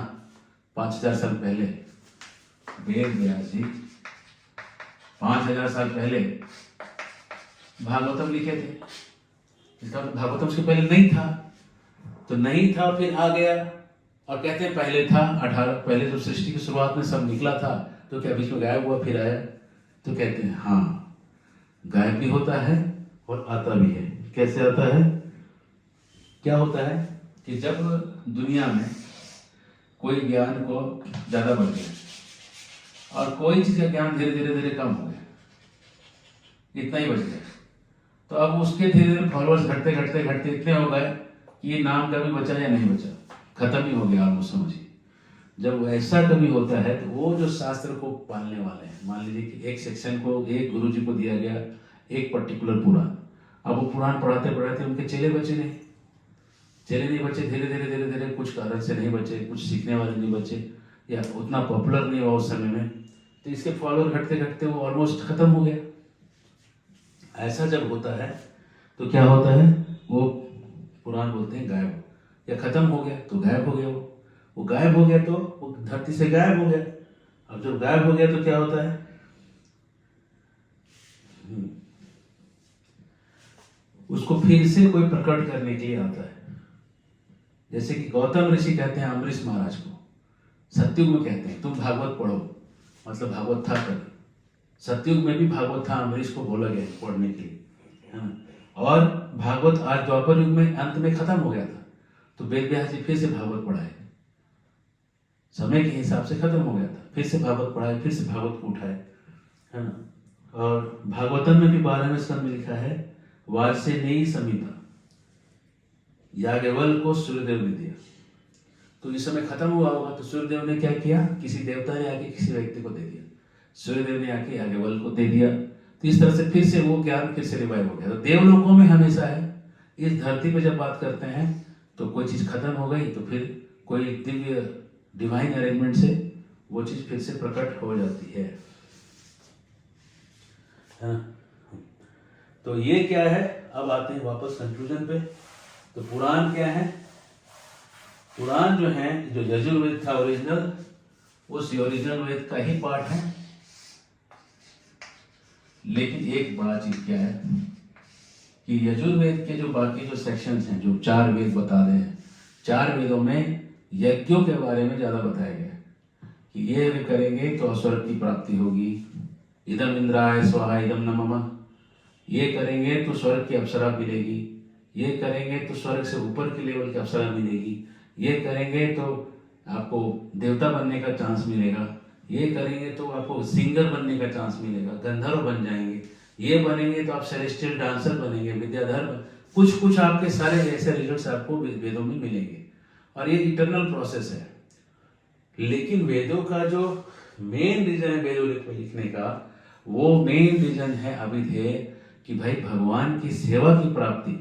5000 साल पहले। वेद व्यास जी 5000 साल पहले भागवतम लिखे थे। इसका भागवतम उसके पहले नहीं था, तो नहीं था, फिर आ गया। और कहते हैं पहले था 18, पहले तो सृष्टि की शुरुआत में सब निकला था, तो क्या बीच में गायब हुआ फिर आया? तो कहते हैं हाँ, गायब भी होता है और आता भी है। कैसे आता है? क्या होता है कि जब दुनिया में कोई ज्ञान को ज्यादा बढ़ गया और कोई चीज का ज्ञान धीरे धीरे कम हो गया, इतना ही बच गया, तो अब उसके धीरे धीरे फॉलोअर्स घटते इतने हो गए कि ये नाम कभी बचा या नहीं बचा, खत्म ही हो गया ऑलमोस्ट, समझिए। जब ऐसा कभी होता है तो वो जो शास्त्र को पालने वाले हैं, मान लीजिए कि एक सेक्शन को एक गुरु जी को दिया गया एक पर्टिकुलर पुराण, अब वो पुराण पढ़ाते उनके चेले बचे नहीं, धीरे धीरे कुछ कारण से नहीं बचे, कुछ सीखने वाले नहीं बचे, या उतना पॉपुलर नहीं हुआ उस समय में, तो इसके फॉलोअर घटते वो ऑलमोस्ट खत्म हो गया। ऐसा जब होता है तो क्या होता है? वो पुराण बोलते हैं गायब, या खत्म हो गया तो गायब हो गया। वो गायब हो गया तो वो धरती से गायब हो गया। अब जब गायब हो गया तो क्या होता है? उसको फिर से कोई प्रकट करने के लिए आता है। जैसे कि गौतम ऋषि कहते हैं अम्बरीश महाराज को, सतयुग में कहते हैं तुम भागवत पढ़ो, मतलब भागवत था कभी, सतयुग में भी भागवत था, अम्बरीश को बोला गया पढ़ने के लिए, है ना। और भागवत आज द्वापर युग में अंत में खत्म हो गया था, तो वेद व्यास जी फिर से भागवत पढ़ाए, समय के हिसाब से खत्म हो गया था, फिर से भागवत पढ़ाए, फिर से भागवत को उठाए, है ना। और भागवतम में भी 12वें स्कंद में लिखा है वार्ष्णेयी संहिता, याज्ञवल्क्य को सूर्यदेव ने दिया। तो इस समय खत्म हुआ होगा, तो सूर्यदेव ने क्या किया? किसी देवता ने आके किसी व्यक्ति को दे दिया, सूर्यदेव ने आके याज्ञवल्क्य को दे दिया। तो इस तरह से फिर से वो ज्ञान फिर से रिवाइव हो गया। तो देवलोकों में हमेशा है, इस धरती पे जब बात करते हैं तो कोई चीज खत्म हो गई तो फिर कोई दिव्य डिवाइन अरेंजमेंट से वो चीज फिर से प्रकट हो जाती है। तो ये क्या है? अब आते हैं वापस कंक्लूजन पे। तो पुराण क्या है? पुराण जो है, जो यजुर्वेद था ओरिजिनल, उस ओरिजिनल वेद का ही पार्ट है। लेकिन एक बड़ा चीज क्या है कि यजुर्वेद के जो बाकी जो सेक्शंस हैं, जो 4 वेद बता रहे हैं, 4 वेदों में यज्ञों के बारे में ज्यादा बताया गया है कि ये भी करेंगे तो स्वर्ग की प्राप्ति होगी, इदम इंद्राय स्वाहा इदम नमः, ये करेंगे तो स्वर्ग की अप्सरा मिलेगी, ये करेंगे तो स्वर्ग से ऊपर के लेवल की अप्सरा मिलेगी, ये करेंगे तो आपको देवता बनने का चांस मिलेगा, ये करेंगे तो आपको सिंगर बनने का चांस मिलेगा, गंधर्व बन जाएंगे, ये बनेंगे तो आप सेलेस्टियल डांसर बनेंगे, विद्याधर, कुछ कुछ आपके सारे ऐसे रिजल्ट्स आपको वेदों में मिलेंगे। और ये इटर्नल प्रोसेस है। लेकिन वेदों का जो मेन रीजन है वेदों लिखने का, वो मेन रीजन है अभिधेय, कि भाई भगवान की सेवा की प्राप्ति,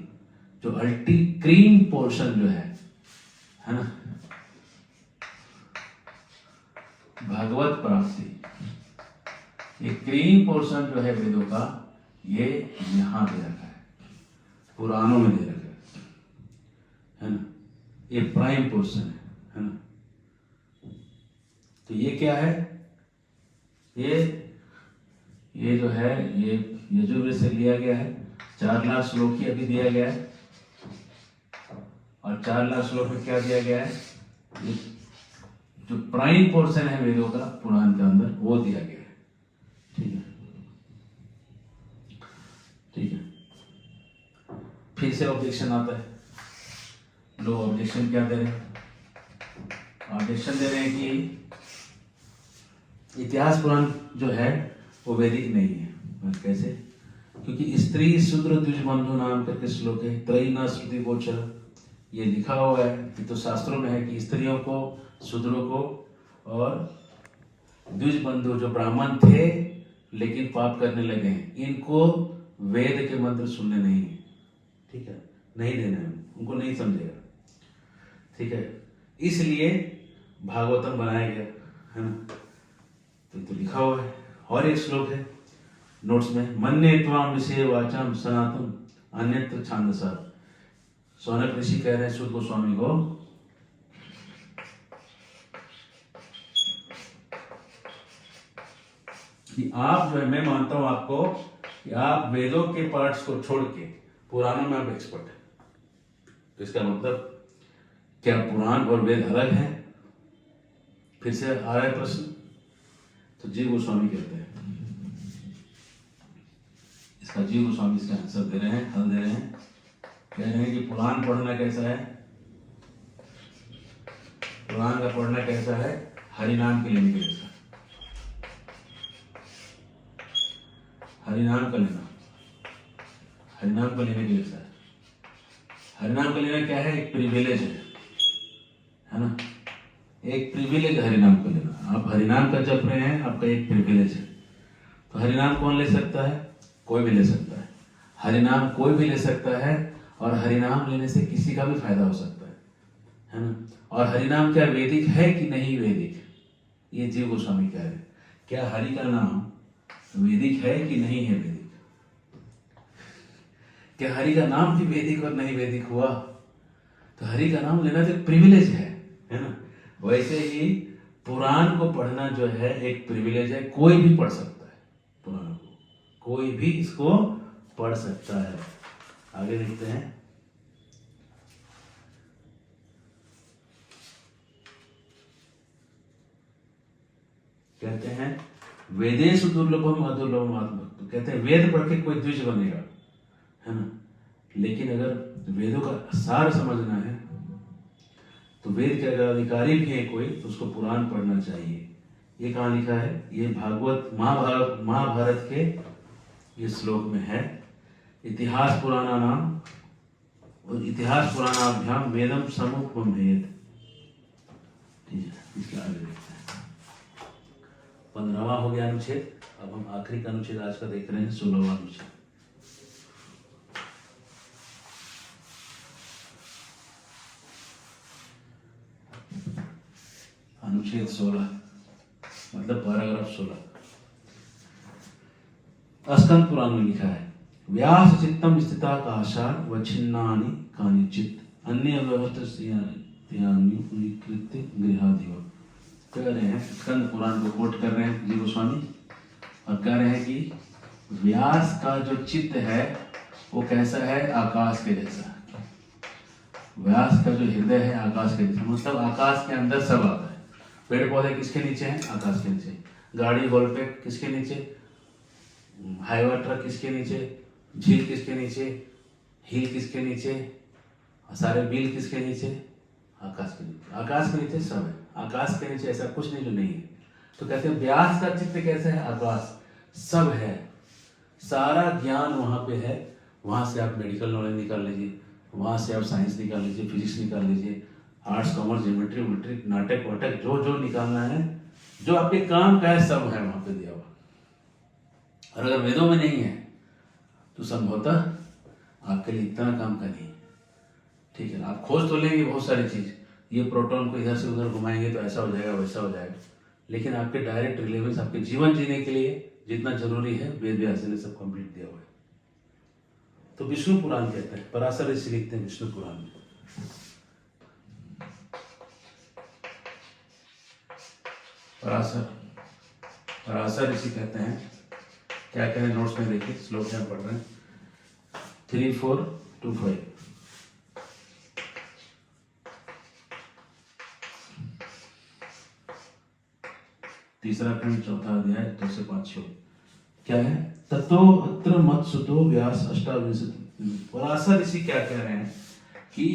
जो अल्टी क्रीम पोर्शन जो है ना, भागवत प्राप्ति, ये क्रीम पोर्शन जो है वेदों का, ये यहां दे रखा है, पुराणों में दे रखा है ना, ये प्राइम पोर्शन है ना। तो ये क्या है, ये जो है ये यजुर्वेद से लिया गया है। 4 लाख श्लोक ही अभी दिया गया है, और 4 लाख श्लोक में क्या दिया गया है, ये जो प्राइम पोर्शन है वेदों का पुराण के अंदर, वो दिया गया है। ठीक है, ठीक है। फिर से ऑब्जेक्शन आता है, लोग ऑब्जेक्शन क्या दे रहे हैं, ऑब्जेक्शन दे रहे हैं कि इतिहास पुराण जो है वो वैदिक नहीं है। कैसे? क्योंकि स्त्री शूद्र द्विज बंधु नाम करके श्लोक है, त्रयी न श्रुति गोचर, ये लिखा हुआ है कि तो शास्त्रों में है कि स्त्रियों को, शूद्रों को और द्विज बंधु जो ब्राह्मण थे लेकिन पाप करने लगे हैं, इनको वेद के मंत्र सुनने नहीं है। ठीक है, नहीं देना है, उनको नहीं समझेगा। ठीक है, इसलिए भागवतम बनाया गया है ना, तो लिखा हुआ है। और एक श्लोक है नोट्स में, मन्ये त्वाम विषय वाचम सनातन अन्यत्र छांदसा। सौनक ऋषि कह रहे हैं सूत गोस्वामी को कि आप जो है, मैं मानता हूं आपको कि आप वेदों के पार्ट्स को छोड़ के पुराणों में आप एक्सपर्ट हैं। तो इसका मतलब क्या पुराण और वेद अलग है? फिर से आ रहा है प्रश्न। तो जीव गोस्वामी कहते हैं, इसका जीव गोस्वामी इसका आंसर दे रहे हैं, हल दे रहे हैं। कह रहे हैं कि पुराण पढ़ना कैसा है, पुराण का पढ़ना कैसा है, हरिनाम के लेने के जैसा। हरिनाम का लेना, हरिनाम का लेने के जैसा है। हरिनाम का लेना क्या है, एक प्रिविलेज है ना, एक प्रिविलेज हरिनाम को लेना। आप हरिनाम का जप रहे हैं, आपका एक प्रिविलेज है। तो हरिनाम कौन ले सकता है? कोई भी ले सकता है। हरिनाम कोई भी ले सकता है, और हरिनाम लेने से किसी का भी फायदा हो सकता है ना। और हरिनाम क्या वैदिक है कि नहीं वैदिक, ये जीव गोस्वामी कह रहे हैं। क्या हरि का नाम वैदिक है कि नहीं है वैदिक? क्या हरि का नाम भी वैदिक और नहीं वैदिक हुआ? तो हरि का नाम लेना तो एक प्रिविलेज है ना। वैसे ही पुराण को पढ़ना जो है एक प्रिविलेज है, कोई भी पढ़ सकता है पुराण को, कोई भी इसको पढ़ सकता है। आगे देखते हैं। कहते हैं वेदेषु दुर्लभम अदुर्लभम आत्मभक्त। कहते हैं वेद पढ़ के कोई द्विज बनेगा, है ना, लेकिन अगर वेदों का सार समझना है तो वेद के अगर अधिकारी भी है कोई, तो उसको पुराण पढ़ना चाहिए। ये कहाँ लिखा है? ये भागवत महाभारत के ये श्लोक में है। इतिहास पुराना नाम और इतिहास पुराणाभ्याम वेदम समुपम भेद। ठीक है, इसके आगे देखते हैं। 15वां हो गया अनुच्छेद। अब हम आखिरी का अनुच्छेद आज का देख रहे हैं, 16वां अनुच्छेद। अनुच्छेद 16 मतलब पैराग्राफ 16 स्कंद पुराण में लिखा है, व्यास चित्तम स्थिता काशा व छिन्नानि कानिचित अन्य व्यवस्थित त्यान्युकृत्य गृहाधिव कह रहे हैं, स्कंद पुराण को कोट कर रहे हैं जी गोस्वामी और कह रहे हैं कि व्यास का जो चित्त है वो कैसा है, आकाश के जैसा। व्यास का जो हृदय है आकाश के जैसा, मतलब आकाश के अंदर सब आता है। पेड़ पौधे किसके नीचे हैं, आकाश के नीचे। गाड़ी वॉलपेट किसके नीचे, हाईवा ट्रक किसके नीचे, झील किसके नीचे, हिल किसके नीचे, सारे बिल किसके नीचे, आकाश के नीचे। आकाश के नीचे सब है, आकाश के नीचे ऐसा कुछ नहीं जो नहीं है। तो कहते हैं व्यास का चित्त कैसे है, आकाश सब है, सारा ज्ञान वहाँ पे है। वहाँ से आप मेडिकल नॉलेज निकाल लीजिए, वहाँ से आप साइंस निकाल लीजिए, फिजिक्स निकाल लीजिए, आर्ट्स कॉमर्स ज्योमेट्री वोमेट्री नाटक वाटक जो जो निकालना है, जो आपके काम का है सब है वहाँ पे दिया हुआ। और अगर वेदों में नहीं है तो संभवतः आपके लिए इतना काम का नहीं है। ठीक है ना, आप खोज तो लेंगे बहुत सारी चीज़, ये प्रोटॉन को इधर से उधर घुमाएंगे तो ऐसा हो जाएगा वैसा हो जाएगा, लेकिन आपके डायरेक्ट रिलेवेंस आपके जीवन जीने के लिए जितना जरूरी है वेद व्यास ने सब कंप्लीट दिया हुआ है। तो विष्णु पुराण कहते हैं, पराशर ऋषि लिखते हैं विष्णु पुराण में। पराशर ऋषि कहते हैं, क्या कह रहे हैं नोट्स में देखिए, श्लोक क्या पढ़ रहे हैं, 3, 4 to 5। तीसरा खंड चौथा अध्याय 2 से 5 श्लोक क्या है, ततो अत्र मत्सुतो व्यास अष्टाविंशति। पराशर ऋषि क्या कह रहे हैं कि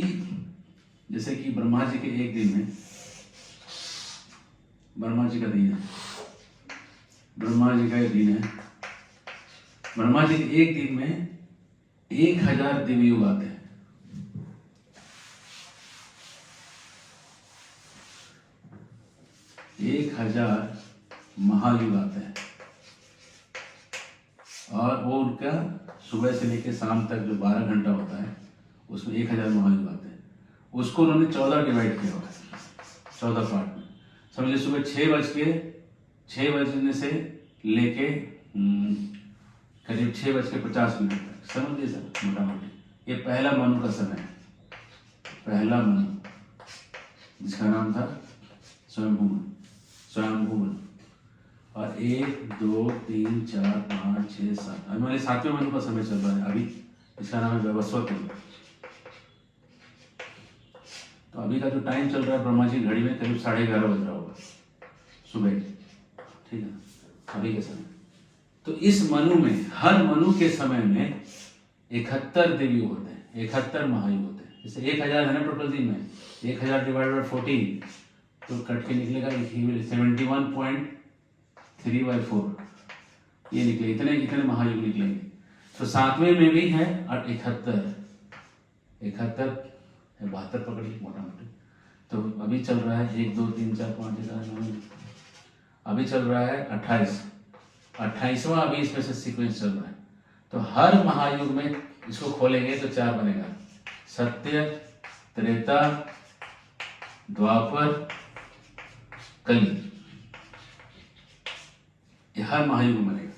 जैसे कि ब्रह्मा जी के एक दिन में, ब्रह्मा जी का दिन है, ब्रह्मा जी का एक दिन है, ब्रह्मा जी के एक दिन में 1000 दिव्य युग आते हैं। 1000 महायुग आते हैं और वो उनका सुबह से लेकर शाम तक जो 12 घंटा होता है उसमें 1000 महायुग आते हैं। उसको उन्होंने 14 डिवाइड किया हुआ है, 14 पार्ट में। समझिए सुबह 6 बजने से लेके करीब 6:50 तक, समझ लीजिए सर मोटा मोटी। ये पहला मनु का समय है, पहला मनु जिसका नाम था स्वयंभू मनु। और 1 2 3 4 5 6 7 हमारे 7वें मनु का समय चल रहा है अभी, इसका नाम है वैवस्वत मनु। तो अभी का जो टाइम चल रहा है ब्रह्मा जी घड़ी में करीब 11:30 बज रहा होगा सुबह, ठीक है अभी के समय। तो इस मनु में, हर मनु के समय में 71 देवी होते हैं, 71 महायुग होते हैं। जैसे 1000 है ना टोटल दिन में, 1000 डिवाइडेड बाय 14 तो कट के निकलेगा 71.3/4 ये निकले, इतने महायुग निकलेंगे। तो 7वें में भी है और 71 72 पकड़िए मोटा मोटी। तो अभी चल रहा है 1 2 3 4 5 6 7 9, अभी चल रहा है 28वां अभी इसमें से सीक्वेंस चल रहा है। तो हर महायुग में इसको खोलेंगे तो 4 बनेगा, सत्य, त्रेता, द्वापर, कली, ये हर महायुग में बनेगा।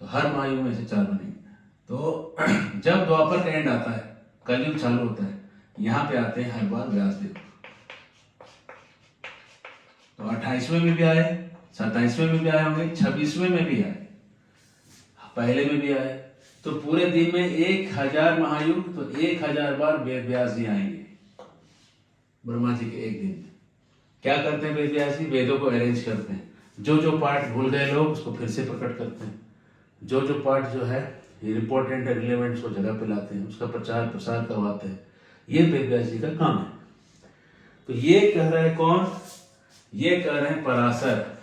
तो हर महायुग में से 4 बनेंगे। तो जब द्वापर का एंड आता है, कलयुग चालू होता है, यहाँ पे आते हैं हर बार व्यासदेव। तो 28वें में भी आए, 27वें में भी आए होंगे, 26वें में भी आए, पहले में भी आए। तो पूरे दिन में 1000 महायुग, तो 1000 बार वेद व्यास जी आएंगे ब्रह्मा जी के एक दिन में। क्या करते हैं वेद व्यास जी, वेदों को अरेंज करते हैं, जो जो पार्ट भूल गए लोग उसको फिर से प्रकट करते हैं, जो जो पार्ट जो है इम्पोर्टेंट है रिलेवेंट उसको जगह पे लाते हैं, उसका प्रचार प्रसार करवाते हैं। ये वेद व्यास जी का काम है। तो ये कह रहे हैं कौन, ये कह रहे हैं पराशर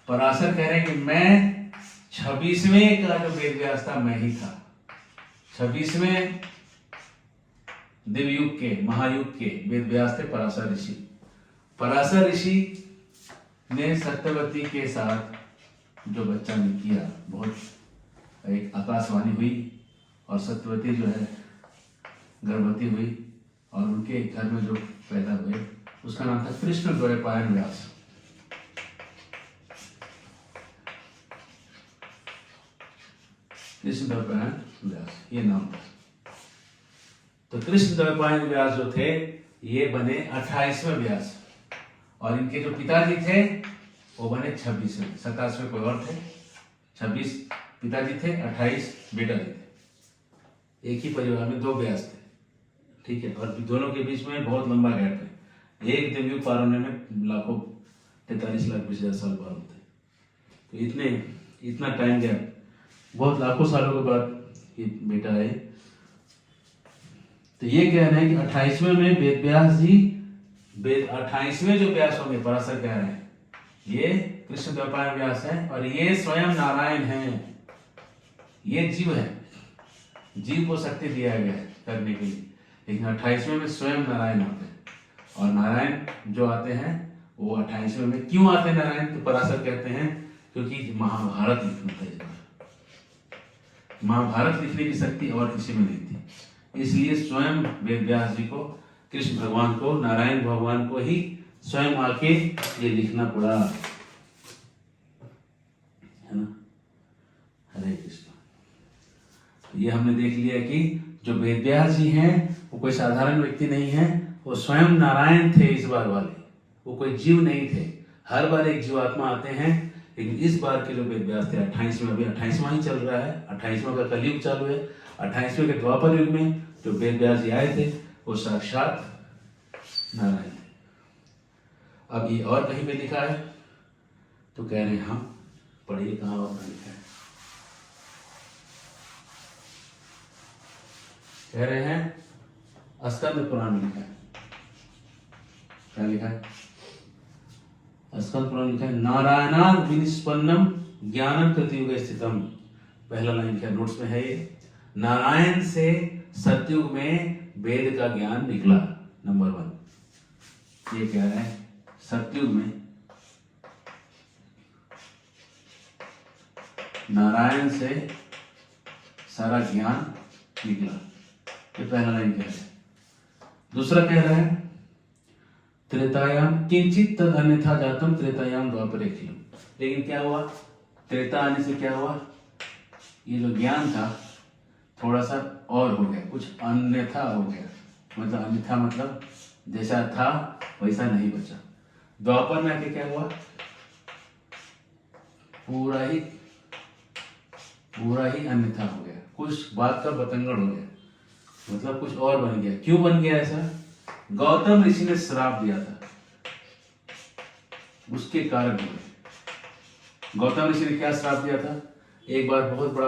कह रहे हैं कि मैं 26वें का जो वेद व्यास था मैं ही था। 26वें दिव्युग के, महायुग के वेद व्यास थे पराशर ऋषि ने सत्यवती के साथ जो बच्चा ने किया, बहुत एक आकाशवाणी हुई और सत्यवती जो है गर्भवती हुई और उनके घर में जो पैदा हुए उसका नाम था कृष्ण द्वैपायन व्यास। कृष्णद्वैपायन व्यास, ये नाम था। तो कृष्णद्वैपायन व्यास जो थे ये बने 28वें व्यास, और इनके जो पिताजी थे वो बने 26वें। 27वें कोई और थे, 26 पिताजी थे, 28 बेटा जी थे। एक ही परिवार में 2 व्यास थे, ठीक है। और दोनों के बीच में बहुत लंबा गैप है, एक देवयुग पार होने में लाखों 43 लाख 20,000 साल पार होते हैं। तो इतना टाइम गैप, बहुत लाखों सालों के बाद ये बेटा है। तो ये कह रहे हैं कि 28वें में वेद व्यास जी, 28वें जो व्यास होंगे, पराशर कह रहे हैं ये कृष्णद्वैपायन व्यास है, और ये स्वयं नारायण हैं। ये जीव है, जीव को शक्ति दिया गया है करने के लिए, लेकिन 28वें में स्वयं नारायण आते हैं। और नारायण जो आते हैं वो 28वें में क्यों आते हैं नारायण, तो पराशर कहते हैं क्योंकि महाभारत लिखना था इस बार। महाभारत लिखने की शक्ति और किसी में नहीं थी, इसलिए स्वयं वेद व्यास जी को, कृष्ण भगवान को, नारायण भगवान को ही स्वयं आके ये लिखना पड़ा, है ना। हरे कृष्ण। तो ये हमने देख लिया कि जो वेद व्यास जी हैं वो कोई साधारण व्यक्ति नहीं है, वो स्वयं नारायण थे इस बार वाले, वो कोई जीव नहीं थे। हर बार एक जीवात्मा आते हैं, लेकिन इस बार के जो वेद व्यास थे 28वें, अभी 28वां ही चल रहा है, 28वां का कलयुग चालू है। 28वें के द्वापर युग में जो वेद व्यास जी आए थे वो साक्षात नारायण थे। अब ये और कहीं पे लिखा है तो कह रहे हैं हम पढ़िए कहाँ और लिखा है, कह रहे हैं स्कंद पुराण में लिखा है। क्या लिखा है? स्कंद पुराण लिखा है, नारायणाद विनिष्पन्नम ज्ञानम कृतयुग स्थितम। पहला लाइन क्या नोट्स में है, ये नारायण से सतयुग में वेद का ज्ञान निकला। नंबर 1 ये कह रहे हैं सतयुग में नारायण से सारा ज्ञान निकला, ये पहला लाइन कह रहे हैं। दूसरा कह रहा है त्रेतायाम किंचित तद अन्यथा जातम त्रेतायाम द्वापरे खिलम। लेकिन क्या हुआ, त्रेता आने से क्या हुआ, ये जो ज्ञान था थोड़ा सा और हो गया, कुछ अन्यथा हो गया। मतलब अन्यथा मतलब जैसा था वैसा नहीं बचा। द्वापर में आके क्या हुआ, पूरा ही अन्यथा हो गया, कुछ बात का बतंगड़ हो गया, मतलब कुछ और बन गया। क्यों बन गया ऐसा? गौतम ऋषि ने श्राप दिया था, उसके कारण हुए। गौतम ऋषि ने क्या श्राप दिया था? एक बार बहुत बड़ा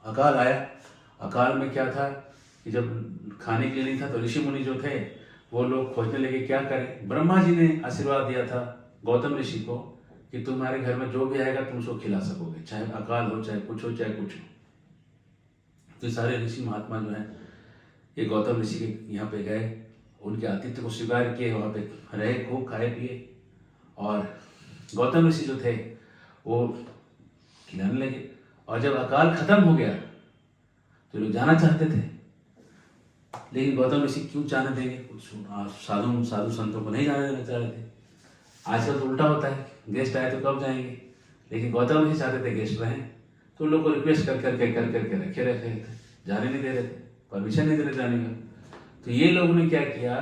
अकाल आया। अकाल में क्या था कि जब खाने के लिए नहीं था तो ऋषि मुनि जो थे वो लोग खोजने लगे क्या करें। ब्रह्मा जी ने आशीर्वाद दिया था गौतम ऋषि को कि तुम्हारे घर में जो भी आएगा तुम उसको खिला सकोगे, चाहे अकाल हो, चाहे कुछ हो, चाहे कुछ हो। तो सारे ऋषि महात्मा जो हैं ये गौतम ऋषि के यहाँ पे गए, उनके आतिथ्य को स्वीकार किए, वहाँ पे रहे, खूब खाए पिए। और गौतम ऋषि जो थे वो खिलाने लगे। और जब अकाल खत्म हो गया तो लोग जाना चाहते थे, लेकिन गौतम ऋषि क्यों जाने देंगे? कुछ साधु संतों को नहीं जाने देना चाह रहे थे। आजकल तो उल्टा होता है, गेस्ट आए तो कब जाएंगे, लेकिन गौतम ऋषि चाहते थे गेस्ट रहें, तो लोग को रिक्वेस्ट कर करके रखे थे, जाने नहीं दे रहे थे, परमिशन नहीं दे रहे जाने का। तो ये लोगों ने क्या किया,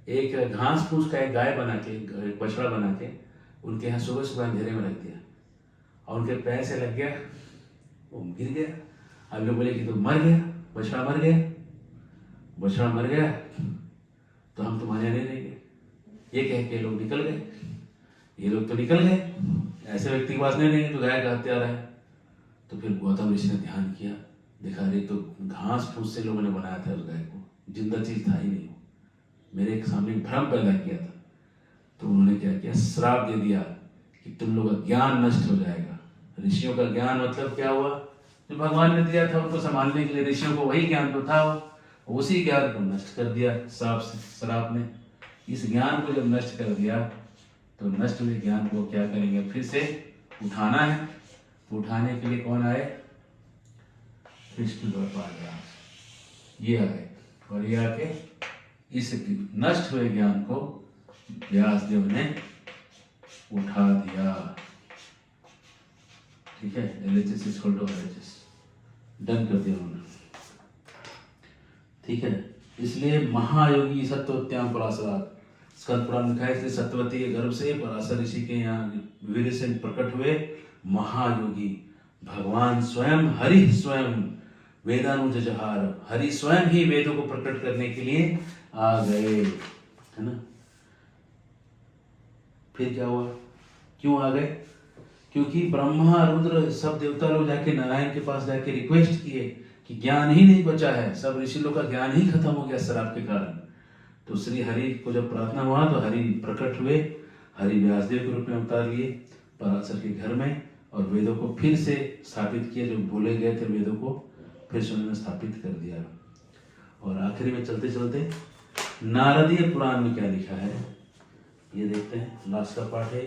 एक घास फूस का एक गाय बना के, एक बछड़ा बना के उनके यहाँ सुबह सुबह अंधेरे में रख दिया, और उनके पैर से लग गया, वो गिर गया। अब लोग बोले कि तो मर गया, बछड़ा मर गया, बछड़ा मर गया तो हम तुम्हारे यहाँ नहीं रहेंगे। ये कह के लोग निकल गए। ये लोग तो निकल गए, ऐसे व्यक्ति के पास नहीं रहेंगे तो गाय का हत्यारा है। तो फिर गौतम ऋषि ने ध्यान किया, देखा रे तो घास फूस से लोगों ने बनाया था उस गाय को, जिंदा चीज था ही नहीं, मेरे सामने भ्रम पैदा किया था। तो उन्होंने क्या किया, श्राप दे दिया कि तुम लोग का ज्ञान नष्ट हो जाएगा। ऋषियों का ज्ञान मतलब क्या हुआ, जो भगवान ने दिया था उनको संभालने के लिए, ऋषियों को वही ज्ञान तो था, उसी ज्ञान को नष्ट कर दिया श्राप ने। इस ज्ञान को जब नष्ट कर दिया तो नष्ट हुए ज्ञान को क्या करेंगे, फिर से उठाना है। उठाने के लिए कौन आए? कृष्णद्वैपायन व्यास ये आए, और ये आके इस नष्ट हुए ज्ञान को व्यास देव ने उठा दिया। ठीक है, LHS is equal to RHS। Done कर दिया उन्होंने। ठीक है, इसलिए महायोगी सत्वत्याम पराशरात, स्कंद पुराण में लिखा है, इसलिए सत्यवती के गर्भ से पराशर ऋषि के यहाँ वीर से प्रकट हुए महायोगी भगवान स्वयं, हरि स्वयं वेदानुज जहार, हरि स्वयं ही वेदों को प्रकट करने के लिए आ गए, है ना। फिर क्या हुआ, क्यों आ गए? क्योंकि ब्रह्मा रुद्र सब देवता लोग जाके नारायण के पास जाके रिक्वेस्ट किए कि ज्ञान ही नहीं बचा है, सब ऋषि लोग का ज्ञान ही खत्म हो गया श्राप के कारण। तो श्री हरि को जब प्रार्थना हुआ तो हरि प्रकट हुए, हरि व्यासदेव के रूप में अवतार लिए पराशर के घर में, और वेदों को फिर से स्थापित किए, जो भूले गए थे वेदों को फिर से उन्होंने स्थापित कर दिया। और आखिरी में चलते चलते नारदीय पुराण में क्या लिखा है ये देखते हैं, लास्ट का पार्ट है।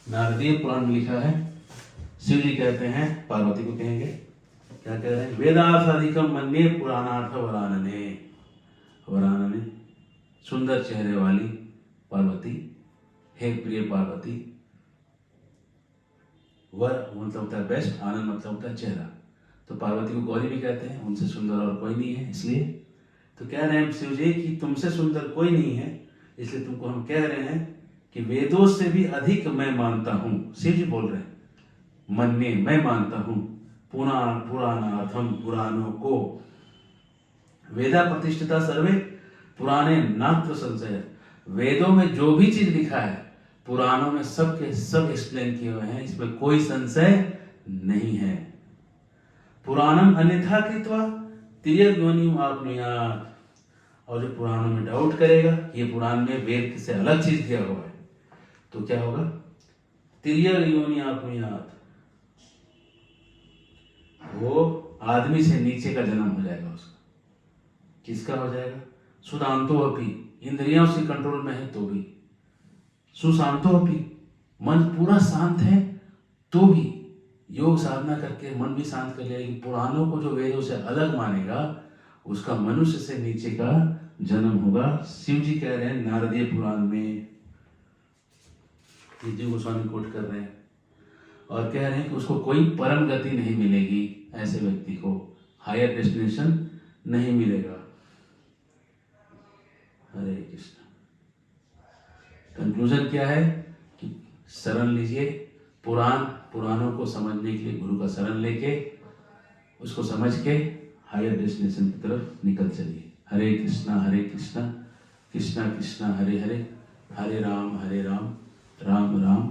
नारदीय पुराण में लिखा है, शिव जी कहते हैं, पार्वती को कहेंगे, क्या कह रहे हैं, वेदार्थाधिकम मन्ये पुराणार्थ वरानने, वरानने सुंदर चेहरे वाली पार्वती, हे प्रिय पार्वती, वर मतलब होता है बेस्ट, आनंद मतलब होता है चेहरा, तो पार्वती को गौरी भी कहते हैं, उनसे सुंदर और कोई नहीं है। इसलिए तो कह रहे हैं शिव जी कि तुमसे सुंदर कोई नहीं है, इसलिए तुमको हम कह रहे हैं कि वेदों से भी अधिक मैं मानता हूँ। शिव जी बोल रहे हैं, मन्ने मैं मानता हूँ, पुराणार्थम पुराणों को, वेदा प्रतिष्ठिता सर्वे पुराणे नात्र संशय, वेदों में जो भी चीज लिखा है पुराणों में सब के सब एक्सप्लेन किए हुए हैं, इसमें कोई संशय नहीं है। पुराणम अन्यथा कृत्वा तिर्यग्योनिम आपनुयात्, और जो पुराणों में डाउट करेगा ये पुराण में वेद से अलग चीज दिया हुआ है तो क्या होगा, तिर्यग्योनि आपनुयात्, वो आदमी से नीचे का जन्म हो जाएगा उसका। किसका हो जाएगा? सुदांतो अपी, इंद्रियां उसके कंट्रोल में है तो भी, सुशांतो अपी, मन पूरा शांत है तो भी, योग साधना करके मन भी शांत कर लेगी, पुराणों को जो वेदों से अलग मानेगा उसका मनुष्य से नीचे का जन्म होगा। शिव जी कह रहे हैं नारदीय पुराण में, जी गोस्वामी कोट कर रहे हैं, और कह रहे हैं कि उसको कोई परम गति नहीं मिलेगी, ऐसे व्यक्ति को हायर डेस्टिनेशन नहीं मिलेगा। हरे कृष्ण। कंक्लूजन क्या है कि शरण लीजिए, पुराणों को समझने के लिए गुरु का शरण लेके उसको समझ के हायर डेस्टिनेशन की तरफ निकल चलिए। हरे कृष्णा कृष्णा कृष्णा हरे हरे, हरे राम राम राम